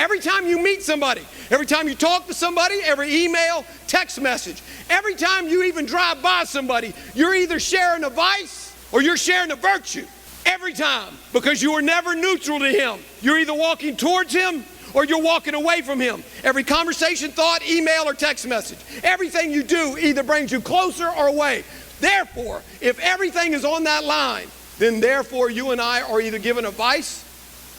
Every time you meet somebody, every time you talk to somebody, every email, text message, every time you even drive by somebody, you're either sharing a vice or you're sharing a virtue. Every time, because you are never neutral to him. You're either walking towards him or you're walking away from him. Every conversation, thought, email, or text message, everything you do either brings you closer or away. Therefore, if everything is on that line, then therefore you and I are either given a vice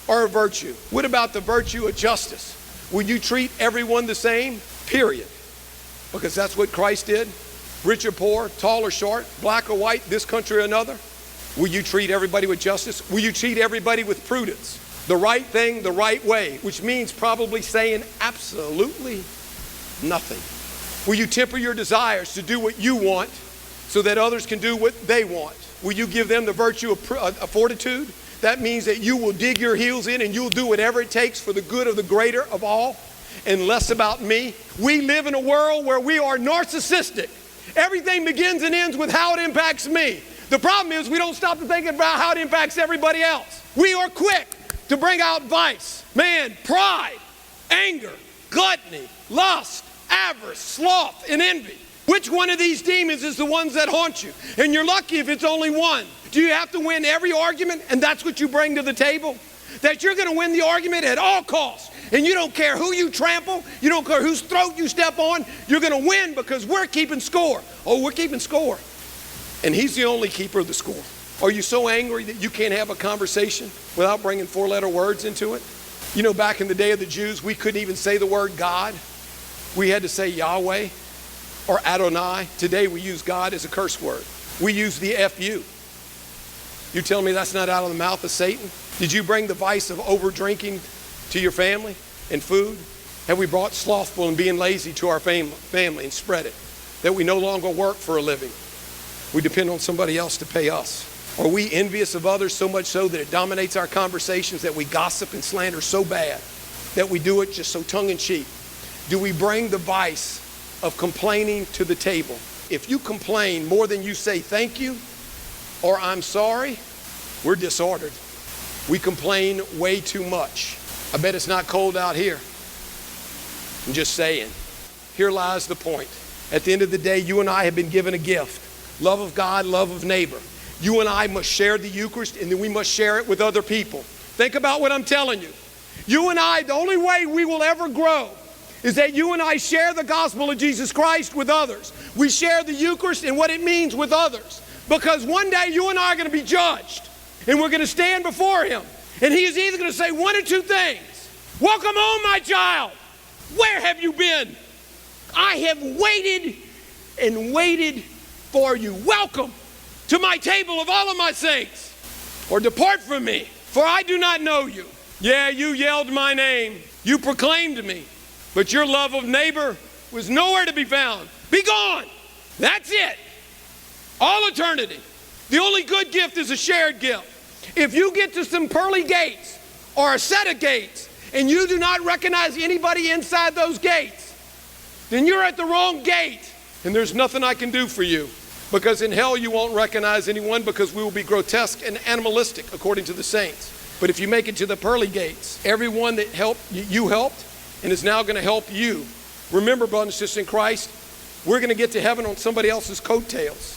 or a virtue. What about the virtue of justice? Will you treat everyone the same? Period. Because that's what Christ did. Rich or poor, tall or short, black or white, this country or another. Will you treat everybody with justice? Will you treat everybody with prudence? The right thing, the right way, which means probably saying absolutely nothing. Will you temper your desires to do what you want so that others can do what they want? Will you give them the virtue of fortitude? That means that you will dig your heels in and you'll do whatever it takes for the good of the greater of all and less about me. We live in a world where we are narcissistic. Everything begins and ends with how it impacts me. The problem is we don't stop to think about how it impacts everybody else. We are quick to bring out vice, pride, anger, gluttony, lust, avarice, sloth, and envy. Which one of these demons is the ones that haunt you? And you're lucky if it's only one. Do you have to win every argument and that's what you bring to the table? That you're going to win the argument at all costs. And you don't care who you trample. You don't care whose throat you step on. You're going to win because we're keeping score. Oh, we're keeping score. And he's the only keeper of the score. Are you so angry that you can't have a conversation without bringing four-letter words into it? You know, back in the day of the Jews, we couldn't even say the word God. We had to say Yahweh or Adonai. Today we use God as a curse word. We use the F-U. You tell me that's not out of the mouth of Satan? Did you bring the vice of over drinking to your family and food? Have we brought slothful and being lazy to our family and spread it? That we no longer work for a living. We depend on somebody else to pay us. Are we envious of others so much so that it dominates our conversations, that we gossip and slander so bad that we do it just so tongue-in-cheek? Do we bring the vice of complaining to the table? If you complain more than you say thank you or I'm sorry, we're disordered. We complain way too much. I bet it's not cold out here. I'm just saying. Here lies the point. At the end of the day, you and I have been given a gift. Love of God, love of neighbor. You and I must share the Eucharist, and then we must share it with other people. Think about what I'm telling you. You and I, the only way we will ever grow is that you and I share the gospel of Jesus Christ with others. We share the Eucharist and what it means with others. Because one day you and I are going to be judged, and we're going to stand before him. And he is either going to say one or two things. Welcome home, my child. Where have you been? I have waited and waited for you. Welcome to my table of all of my saints. Or depart from me, for I do not know you. Yeah, you yelled my name. You proclaimed me. But your love of neighbor was nowhere to be found. Be gone. That's it. All eternity. The only good gift is a shared gift. If you get to some pearly gates or a set of gates and you do not recognize anybody inside those gates, then you're at the wrong gate. And there's nothing I can do for you. Because in hell you won't recognize anyone, because we will be grotesque and animalistic according to the saints. But if you make it to the pearly gates, everyone that you helped and is now going to help you. Remember, brothers and sisters in Christ, we're going to get to heaven on somebody else's coattails.